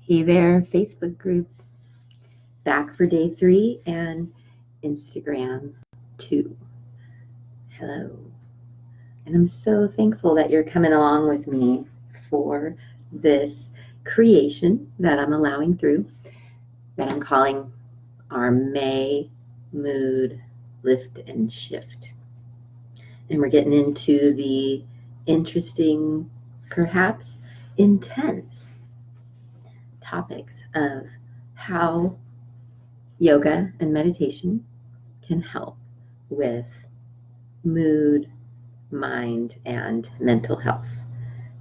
Hey there, Facebook group, back for day 3 and Instagram 2. Hello. And I'm so thankful that you're coming along with me for this creation that I'm allowing through, that I'm calling our May Mood Lift and Shift. And we're getting into the interesting, perhaps intense topics of how yoga and meditation can help with mood, mind, and mental health.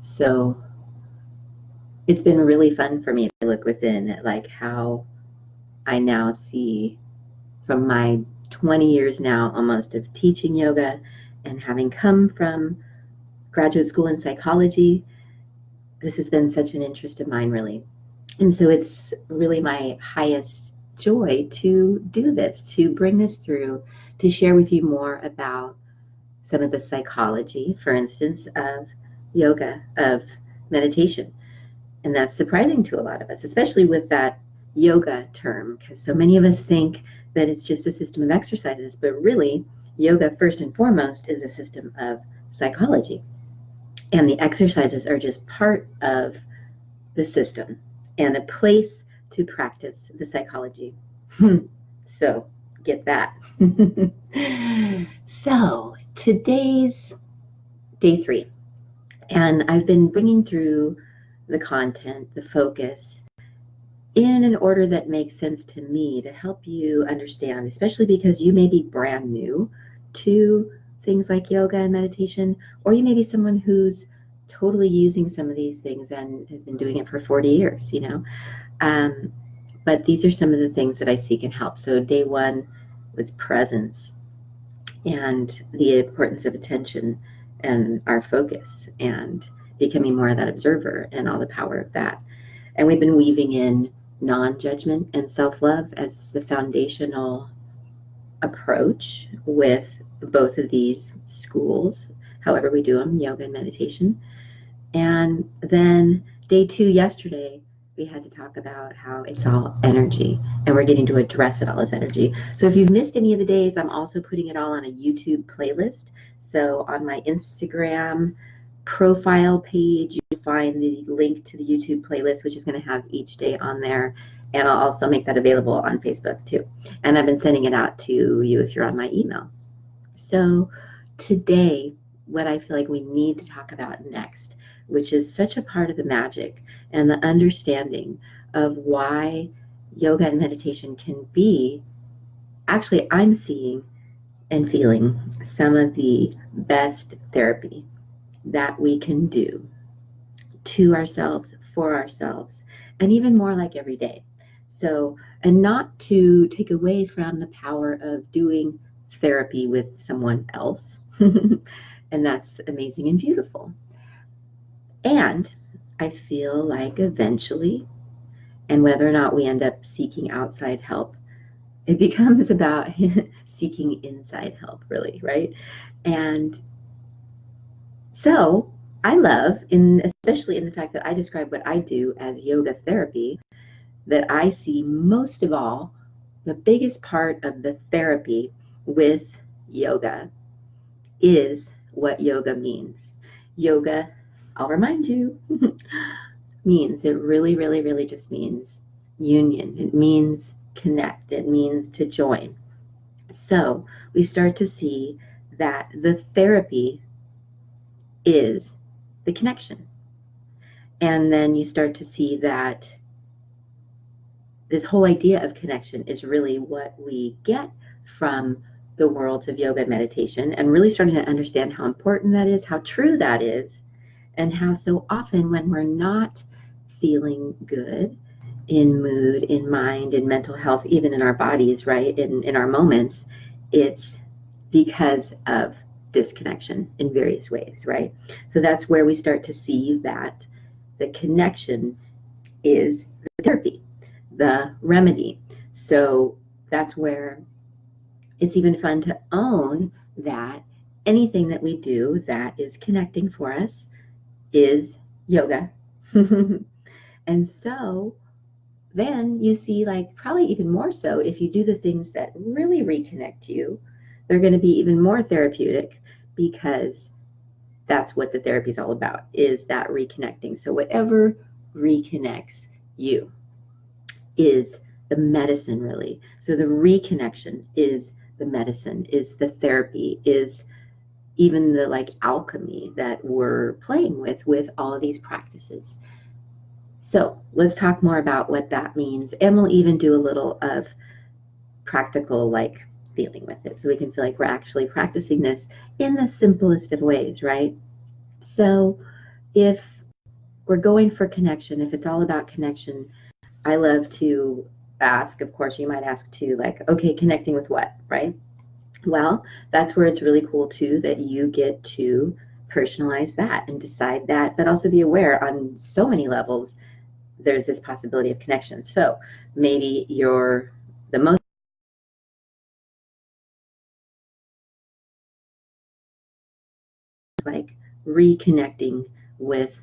So it's been really fun for me to look within at like how I now see from my 20 years now almost of teaching yoga and having come from graduate school in psychology. This has been such an interest of mine, really. And so it's really my highest joy to do this, to bring this through, to share with you more about some of the psychology, for instance, of yoga, of meditation. And that's surprising to a lot of us, especially with that yoga term, because so many of us think that it's just a system of exercises, but really, yoga, first and foremost, is a system of psychology. And the exercises are just part of the system and a place to practice the psychology. So get that. So today's day 3, and I've been bringing through the content, the focus, in an order that makes sense to me to help you understand, especially because you may be brand new to things like yoga and meditation, or you may be someone who's totally using some of these things and has been doing it for 40 years, but these are some of the things that I see can help. So day 1 was presence and the importance of attention and our focus and becoming more of that observer and all the power of that. And we've been weaving in non-judgment and self-love as the foundational approach with both of these schools, however we do them, yoga and meditation. And then day 2 yesterday, we had to talk about how it's all energy, and we're getting to address it all as energy. So if you've missed any of the days, I'm also putting it all on a YouTube playlist. So on my Instagram profile page, you'll find the link to the YouTube playlist, which is going to have each day on there. And I'll also make that available on Facebook too. And I've been sending it out to you if you're on my email. So today, what I feel like we need to talk about next, which is such a part of the magic and the understanding of why yoga and meditation can be, actually, I'm seeing and feeling some of the best therapy that we can do to ourselves, for ourselves, and even more like every day. So, and not to take away from the power of doing therapy with someone else. And that's amazing and beautiful. And I feel like eventually, and whether or not we end up seeking outside help, it becomes about seeking inside help, really, right? And so I love, especially in the fact that I describe what I do as yoga therapy, that I see most of all, the biggest part of the therapy with yoga is what yoga means. Yoga, I'll remind you, means, it really, really, really just means union. It means connect. It means to join. So we start to see that the therapy is the connection. And then you start to see that this whole idea of connection is really what we get from the worlds of yoga and meditation, and really starting to understand how important that is, how true that is, and how so often when we're not feeling good in mood, in mind, in mental health, even in our bodies, right, in our moments, it's because of disconnection in various ways, right? So that's where we start to see that the connection is the therapy, the remedy. So that's where it's even fun to own that anything that we do that is connecting for us is yoga. And so then you see, like, probably even more so if you do the things that really reconnect you, they're going to be even more therapeutic, because that's what the therapy is all about, is that reconnecting. So whatever reconnects you is the medicine, really. So the reconnection is the medicine, is the therapy, is even the like alchemy that we're playing with all of these practices. So let's talk more about what that means, and we'll even do a little of practical, like, feeling with it, so we can feel like we're actually practicing this in the simplest of ways, right? So if we're going for connection, if it's all about connection, I love to ask, of course, you might ask too, like, okay, connecting with what, right? Well, that's where it's really cool too, that you get to personalize that and decide that, but also be aware on so many levels there's this possibility of connection. So maybe you're the most like reconnecting with,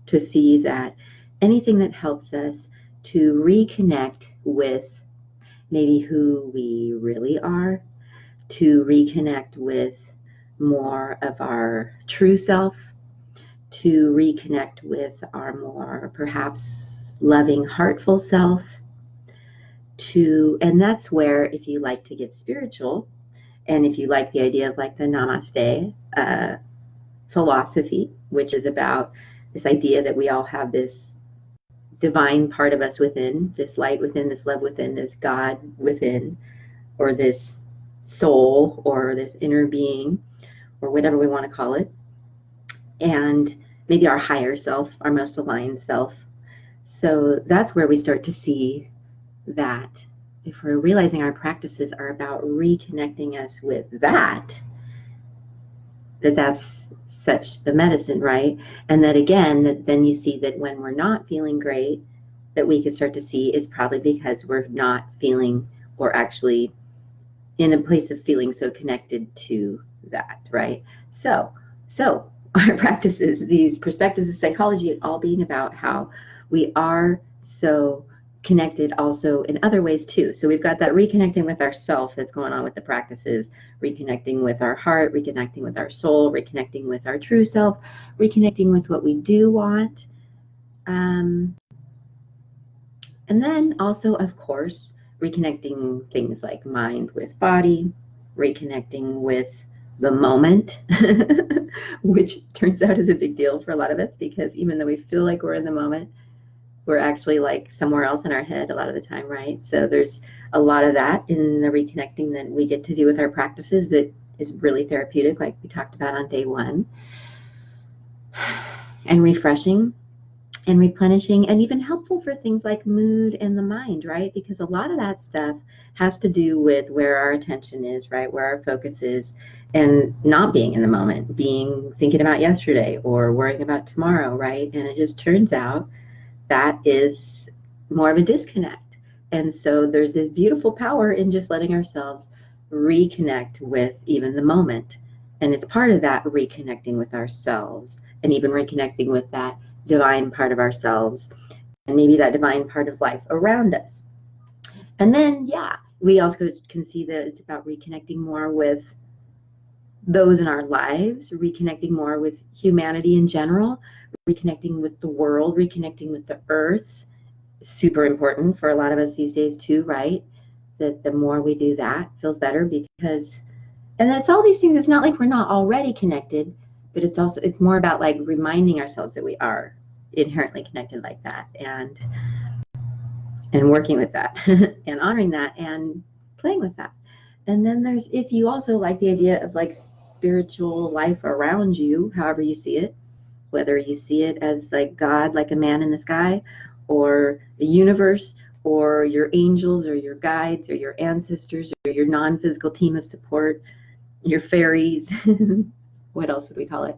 to see that anything that helps us to reconnect with maybe who we really are, to reconnect with more of our true self, to reconnect with our more perhaps loving, heartful self, and that's where, if you like to get spiritual, and if you like the idea of like the namaste philosophy, which is about this idea that we all have this divine part of us within, this light within, this love within, this God within, or this soul, or this inner being, or whatever we want to call it, and maybe our higher self, our most aligned self. So that's where we start to see that if we're realizing our practices are about reconnecting us with that, that's such the medicine, right? And that again, that then you see that when we're not feeling great, that we could start to see it's probably because we're not feeling, or actually in a place of feeling so connected to that, right? So our practices, these perspectives of psychology, all being about how we are so connected also in other ways too. So we've got that reconnecting with ourself that's going on with the practices, reconnecting with our heart, reconnecting with our soul, reconnecting with our true self, reconnecting with what we do want. And then also, of course, reconnecting things like mind with body, reconnecting with the moment, which turns out is a big deal for a lot of us, because even though we feel like we're in the moment, we're actually like somewhere else in our head a lot of the time, right? So there's a lot of that in the reconnecting that we get to do with our practices that is really therapeutic, like we talked about on day one, and refreshing and replenishing, and even helpful for things like mood and the mind, right? Because a lot of that stuff has to do with where our attention is, right? Where our focus is, and not being in the moment, thinking about yesterday or worrying about tomorrow, right? And it just turns out that is more of a disconnect. And so there's this beautiful power in just letting ourselves reconnect with even the moment. And it's part of that reconnecting with ourselves, and even reconnecting with that divine part of ourselves, and maybe that divine part of life around us. And then, yeah, we also can see that it's about reconnecting more with those in our lives, reconnecting more with humanity in general, reconnecting with the world, reconnecting with the earth. Super important for a lot of us these days too, right? That the more we do that, feels better, because, and that's all these things. It's not like we're not already connected, but it's more about like reminding ourselves that we are inherently connected like that, and working with that and honoring that and playing with that. And then there's, if you also like the idea of like spiritual life around you, however you see it, whether you see it as like God, like a man in the sky, or the universe, or your angels, or your guides, or your ancestors, or your non-physical team of support, your fairies, what else would we call it?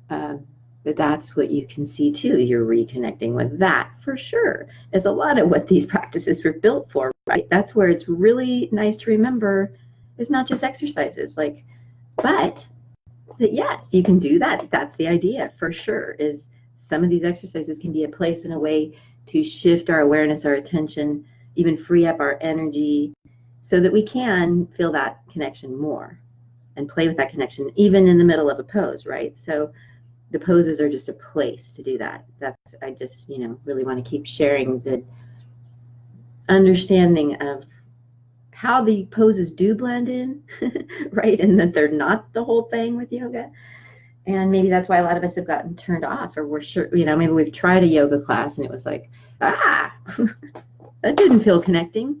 But that's what you can see too. You're reconnecting with that for sure. It's a lot of what these practices were built for, right? That's where it's really nice to remember it's not just exercises, like, but that yes, you can do that. That's the idea for sure, is some of these exercises can be a place and a way to shift our awareness, our attention, even free up our energy so that we can feel that connection more and play with that connection, even in the middle of a pose, right? So the poses are just a place to do that. I just, really want to keep sharing the understanding of how the poses do blend in, right? And that they're not the whole thing with yoga. And maybe that's why a lot of us have gotten turned off, or we're sure, maybe we've tried a yoga class and it was like, that didn't feel connecting.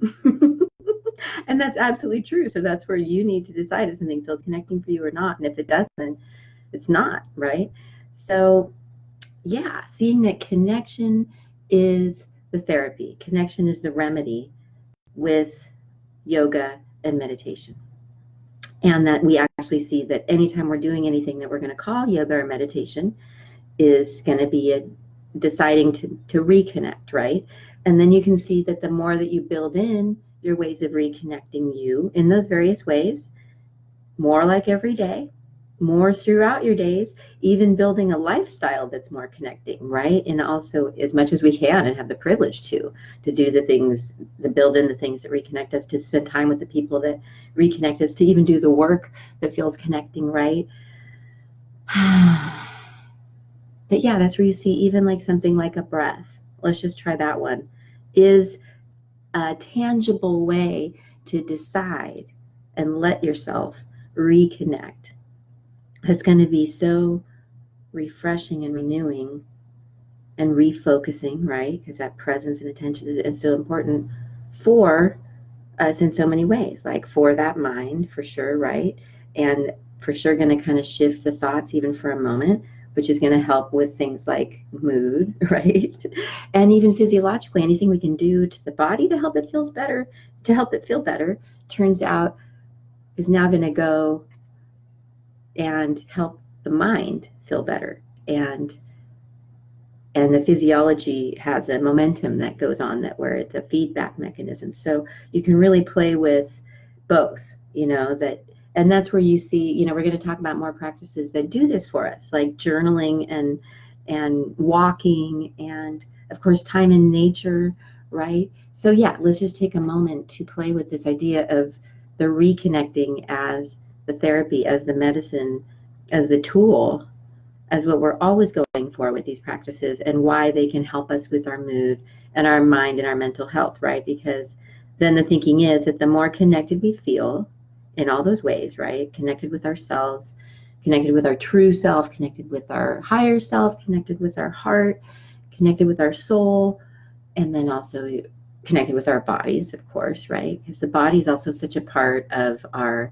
And that's absolutely true. So that's where you need to decide if something feels connecting for you or not. And if it doesn't, it's not, right? So yeah, seeing that connection is the therapy. Connection is the remedy with yoga and meditation. And that we actually see that anytime we're doing anything that we're going to call yoga or meditation is going to be deciding to reconnect, right? And then you can see that the more that you build in your ways of reconnecting you in those various ways, more like every day, more throughout your days, even building a lifestyle that's more connecting, right? And also as much as we can and have the privilege to do the things, to build in the things that reconnect us, to spend time with the people that reconnect us, to even do the work that feels connecting, right? But yeah, that's where you see even like something like a breath. Let's just try that one. Is a tangible way to decide and let yourself reconnect. It's going to be so refreshing and renewing and refocusing, right? Because that presence and attention is so important for us in so many ways, like for that mind, for sure, right? And for sure going to kind of shift the thoughts even for a moment, which is going to help with things like mood, right? And even physiologically, anything we can do to the body to help it feel better, turns out is now going to go and help the mind feel better. And the physiology has a momentum that goes on that where it's a feedback mechanism. So you can really play with both, and that's where you see, we're going to talk about more practices that do this for us, like journaling and walking, and of course time in nature, right? So yeah, let's just take a moment to play with this idea of the reconnecting as the therapy, as the medicine, as the tool, as what we're always going for with these practices, and why they can help us with our mood and our mind and our mental health, right? Because then the thinking is that the more connected we feel in all those ways, right? Connected with ourselves, connected with our true self, connected with our higher self, connected with our heart, connected with our soul, and then also connected with our bodies, of course, right? Because the body is also such a part of our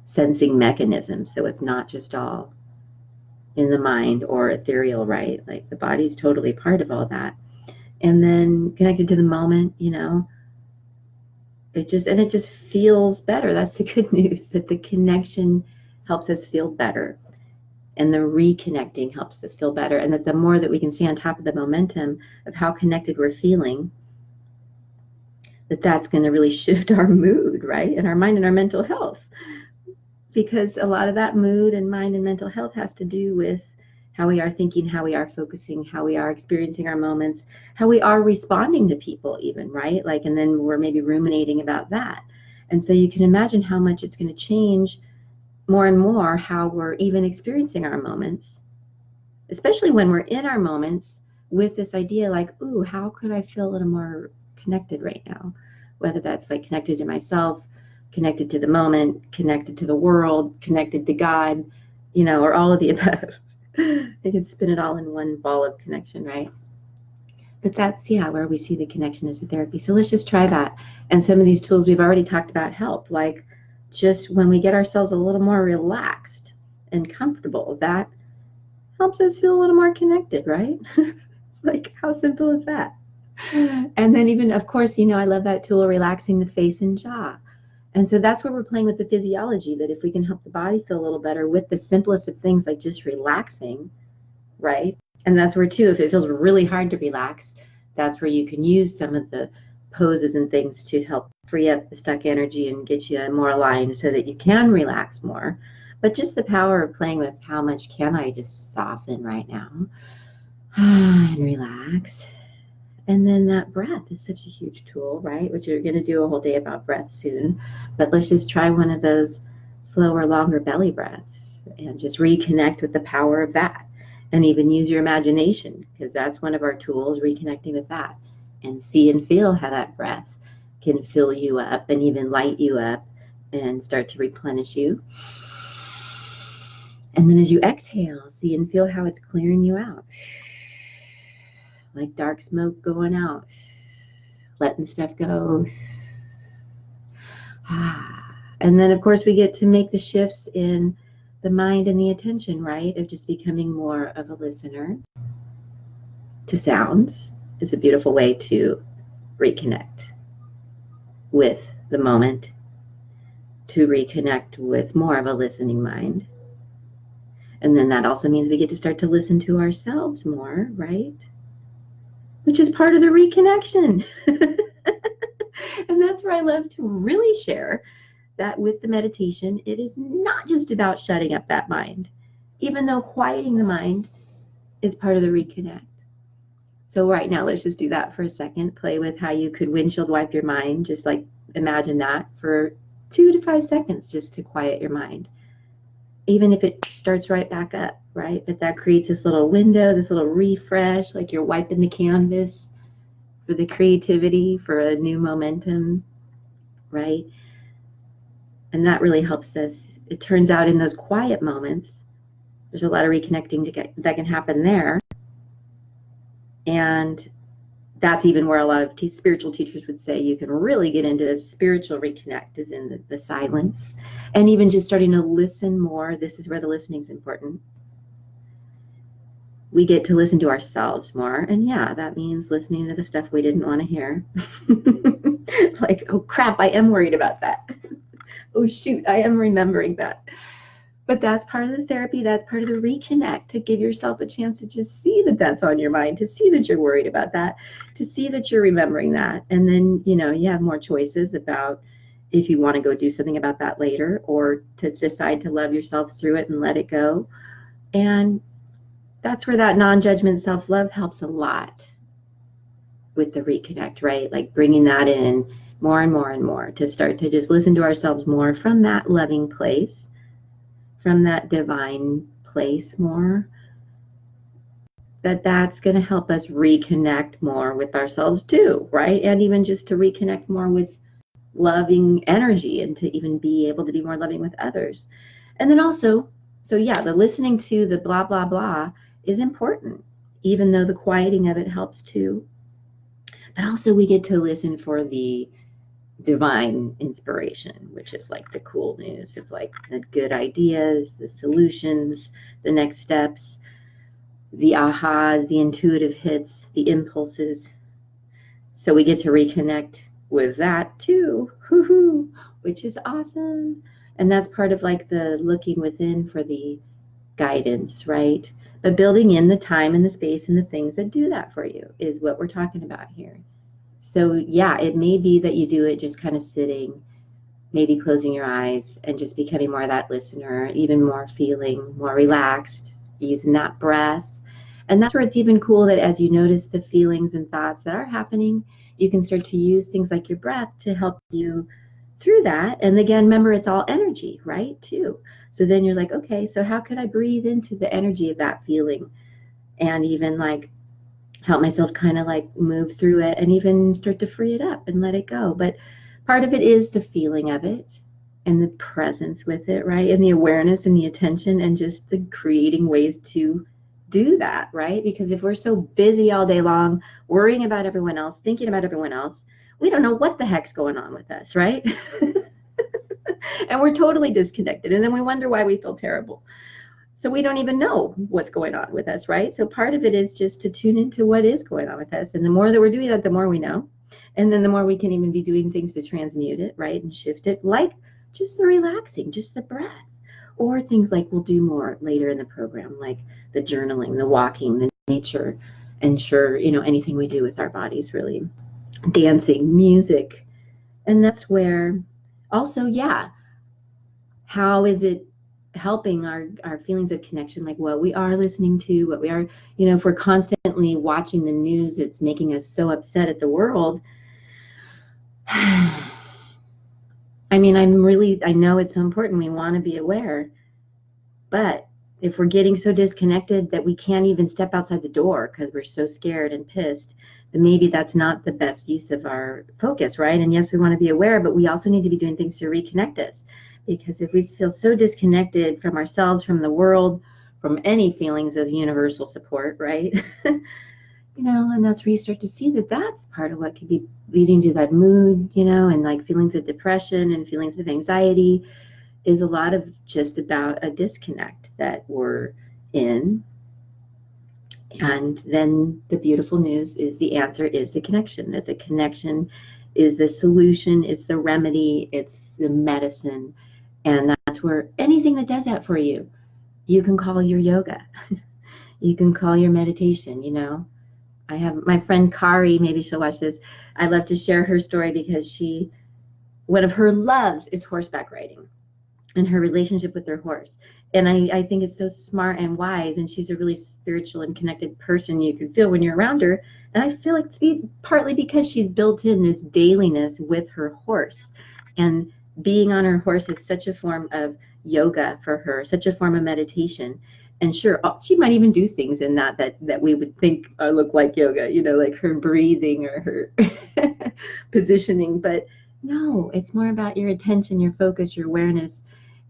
sensing mechanism. So it's not just all in the mind or ethereal, right? Like the body's totally part of all that. And then connected to the moment, it just feels better. That's the good news, that the connection helps us feel better. And the reconnecting helps us feel better. And that the more that we can stay on top of the momentum of how connected we're feeling, that's going to really shift our mood, right? And our mind and our mental health. Because a lot of that mood and mind and mental health has to do with how we are thinking, how we are focusing, how we are experiencing our moments, how we are responding to people even, right? Like, and then we're maybe ruminating about that. And so you can imagine how much it's going to change more and more how we're even experiencing our moments, especially when we're in our moments with this idea like, ooh, how could I feel a little more connected right now? Whether that's like connected to myself, connected to the moment, connected to the world, connected to God, or all of the above. They can spin it all in one ball of connection, right? But that's, where we see the connection as a therapy. So let's just try that. And some of these tools we've already talked about help, like just when we get ourselves a little more relaxed and comfortable, that helps us feel a little more connected, right? Like, how simple is that? And then even, of course, I love that tool, relaxing the face and jaw. And so that's where we're playing with the physiology, that if we can help the body feel a little better with the simplest of things, like just relaxing, right? And that's where, too, if it feels really hard to relax, that's where you can use some of the poses and things to help free up the stuck energy and get you more aligned so that you can relax more. But just the power of playing with how much can I just soften right now and relax And then that breath is such a huge tool, right? Which you're going to do a whole day about breath soon. But let's just try one of those slower, longer belly breaths and just reconnect with the power of that. And even use your imagination, because that's one of our tools, reconnecting with that. And see and feel how that breath can fill you up and even light you up and start to replenish you. And then as you exhale, see and feel how it's clearing you out. Like dark smoke going out, letting stuff go. And then, of course, we get to make the shifts in the mind and the attention, right? Of just becoming more of a listener to sounds is a beautiful way to reconnect with the moment, to reconnect with more of a listening mind. And then that also means we get to start to listen to ourselves more, right? Which is part of the reconnection. And that's where I love to really share that with the meditation, it is not just about shutting up that mind, even though quieting the mind is part of the reconnect. So right now, let's just do that for a second. Play with how you could windshield wipe your mind. Just like imagine that for 2 to 5 seconds, just to quiet your mind. Even if it starts right back up, right? But that creates this little window, this little refresh, like you're wiping the canvas for the creativity, for a new momentum, right? And that really helps us. It turns out in those quiet moments, there's a lot of reconnecting that can happen there. And that's even where a lot of spiritual teachers would say you can really get into spiritual reconnect, is in the silence. And even just starting to listen more. This is where the listening is important. We get to listen to ourselves more. And yeah, that means listening to the stuff we didn't want to hear. Like, oh crap, I am worried about that. Oh shoot, I am remembering that. But that's part of the therapy. That's part of the reconnect, to give yourself a chance to just see that that's on your mind, to see that you're worried about that, to see that you're remembering that. And then, you have more choices about if you want to go do something about that later, or to decide to love yourself through it and let it go. And that's where that non-judgment self-love helps a lot with the reconnect, right? Like bringing that in more and more and more, to start to just listen to ourselves more from that loving place, from that divine place more. That's going to help us reconnect more with ourselves too, right? And even just to reconnect more with loving energy, and to even be able to be more loving with others. And then also, so yeah, the listening to the blah, blah, blah is important, even though the quieting of it helps too. But also we get to listen for the divine inspiration, which is like the cool news of like the good ideas, the solutions, the next steps, the ahas, the intuitive hits, the impulses. So we get to reconnect with that too, which is awesome. And that's part of like the looking within for the guidance, right? But building in the time and the space and the things that do that for you is what we're talking about here. So yeah, it may be that you do it just kind of sitting, maybe closing your eyes and just becoming more of that listener, even more feeling more relaxed, using that breath. And that's where it's even cool that as you notice the feelings and thoughts that are happening, you can start to use things like your breath to help you through that. And again, remember, it's all energy, right, too. So then you're like, okay, so how could I breathe into the energy of that feeling, and even like help myself kind of like move through it, and even start to free it up and let it go. But part of it is the feeling of it and the presence with it, right? And the awareness and the attention, and just the creating ways to do that, right? Because if we're so busy all day long worrying about everyone else, thinking about everyone else, we don't know what the heck's going on with us, right? And we're totally disconnected. And then we wonder why we feel terrible. So we don't even know what's going on with us, right? So part of it is just to tune into what is going on with us. And the more that we're doing that, the more we know. And then the more we can even be doing things to transmute it, right? And shift it, like just the relaxing, just the breath. Or things like we'll do more later in the program, like the journaling, the walking, the nature, and sure, anything we do with our bodies, really. Dancing, music. And that's where also, yeah, how is it helping our feelings of connection, like what we are listening to, what we are, you know, if we're constantly watching the news that's making us so upset at the world. I mean, I know it's so important. We want to be aware, but if we're getting so disconnected that we can't even step outside the door because we're so scared and pissed, then maybe that's not the best use of our focus, right? And yes, we want to be aware, but we also need to be doing things to reconnect us. Because if we feel so disconnected from ourselves, from the world, from any feelings of universal support, right? You know, and that's where you start to see that that's part of what could be leading to that mood, you know, and like feelings of depression and feelings of anxiety is a lot of just about a disconnect that we're in. And then the beautiful news is the answer is the connection, that the connection is the solution, it's the remedy, it's the medicine. And that's where anything that does that for you, you can call your yoga. You can call your meditation, you know. I have my friend Kari, maybe she'll watch this. I love to share her story because one of her loves is horseback riding and her relationship with her horse. And I think it's so smart and wise, and she's a really spiritual and connected person you can feel when you're around her. And I feel like it's partly because she's built in this dailiness with her horse. And being on her horse is such a form of yoga for her, such a form of meditation. And sure, she might even do things in that we would think look like yoga, you know, like her breathing or her positioning. But no, it's more about your attention, your focus, your awareness.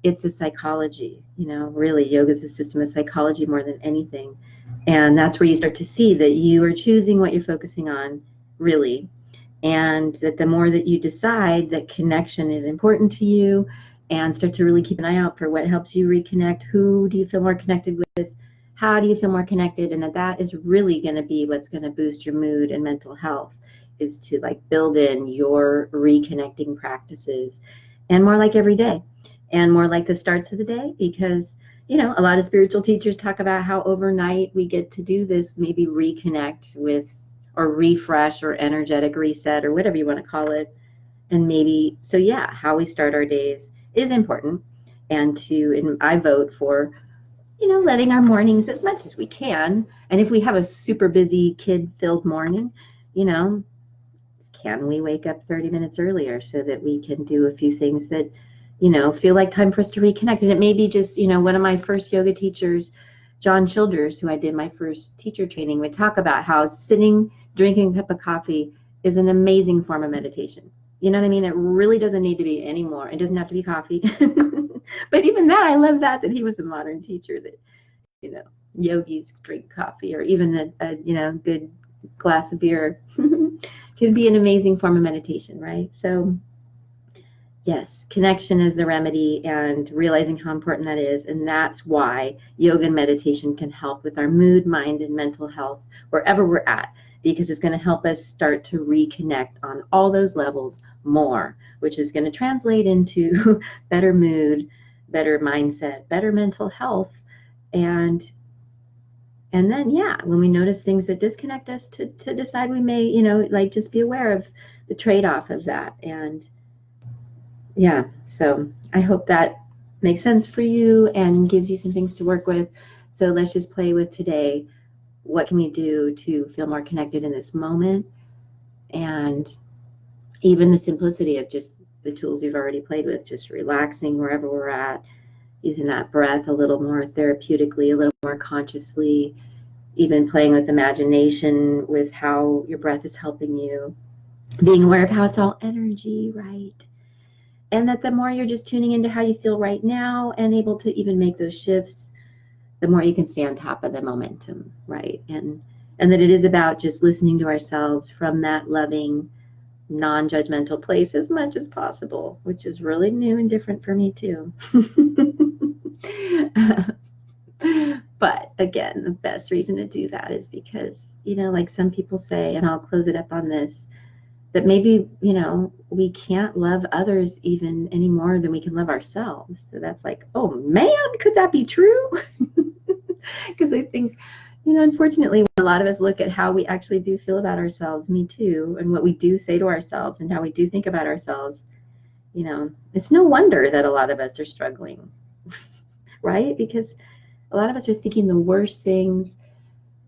It's a psychology, you know, really yoga is a system of psychology more than anything. And that's where you start to see that you are choosing what you're focusing on, really. And that the more that you decide that connection is important to you and start to really keep an eye out for what helps you reconnect, who do you feel more connected with, how do you feel more connected, and that is really going to be what's going to boost your mood and mental health, is to like build in your reconnecting practices, and more like every day and more like the starts of the day. Because you know, a lot of spiritual teachers talk about how overnight we get to do this, maybe reconnect with or refresh or energetic reset or whatever you want to call it. And maybe, so yeah, how we start our days is important. And I vote for, you know, letting our mornings as much as we can. And if we have a super busy kid-filled morning, you know, can we wake up 30 minutes earlier so that we can do a few things that, you know, feel like time for us to reconnect? And it may be just, you know, one of my first yoga teachers, John Childers, who I did my first teacher training, would talk about how sitting, drinking a cup of coffee is an amazing form of meditation. You know what I mean? It really doesn't need to be anymore. It doesn't have to be coffee. But even that, I love that he was a modern teacher, that, you know, yogis drink coffee, or even a you know, good glass of beer can be an amazing form of meditation, right? So yes, connection is the remedy, and realizing how important that is. And that's why yoga and meditation can help with our mood, mind, and mental health wherever we're at, because it's going to help us start to reconnect on all those levels more, which is going to translate into better mood, better mindset, better mental health. And then, yeah, when we notice things that disconnect us, to decide we may, you know, like just be aware of the trade-off of that. And yeah, so I hope that makes sense for you and gives you some things to work with. So let's just play with today. What can we do to feel more connected in this moment? And even the simplicity of just the tools you've already played with, just relaxing wherever we're at, using that breath a little more therapeutically, a little more consciously, even playing with imagination with how your breath is helping you, being aware of how it's all energy, right? And that the more you're just tuning into how you feel right now and able to even make those shifts, the more you can stay on top of the momentum, right? And that it is about just listening to ourselves from that loving, non-judgmental place as much as possible, which is really new and different for me too. But again, the best reason to do that is because, you know, like some people say, and I'll close it up on this, that maybe, you know, we can't love others even any more than we can love ourselves. So that's like, oh man, could that be true? Because I think, you know, unfortunately, a lot of us look at how we actually do feel about ourselves, me too, and what we do say to ourselves and how we do think about ourselves. You know, it's no wonder that a lot of us are struggling. right? Because a lot of us are thinking the worst things,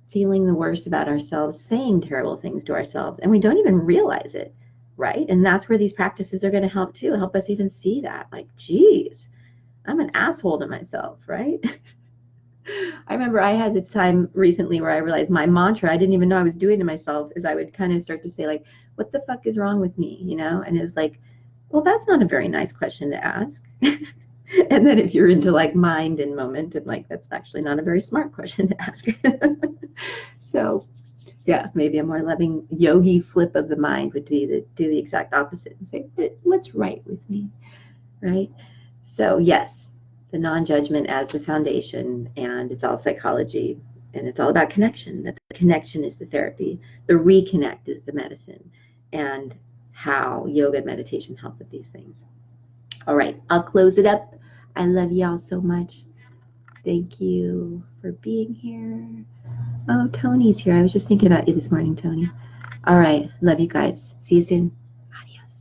feeling the worst about ourselves, saying terrible things to ourselves, and we don't even realize it, right? And that's where these practices are going to help too, help us even see that, like, geez, I'm an asshole to myself, right? I remember I had this time recently where I realized my mantra, I didn't even know I was doing to myself, is I would kind of start to say, like, what the fuck is wrong with me, you know? And it was like, well, that's not a very nice question to ask. And then if you're into like mind and moment, and like, that's actually not a very smart question to ask. So yeah, maybe a more loving yogi flip of the mind would be to do the exact opposite and say, what's right with me, right? So yes, the non-judgment as the foundation, and it's all psychology, and it's all about connection. That the connection is the therapy, the reconnect is the medicine, and how yoga and meditation help with these things. All right, I'll close it up. I love y'all so much. Thank you for being here. Oh, Tony's here. I was just thinking about you this morning, Tony. All right, love you guys. See you soon. Adios.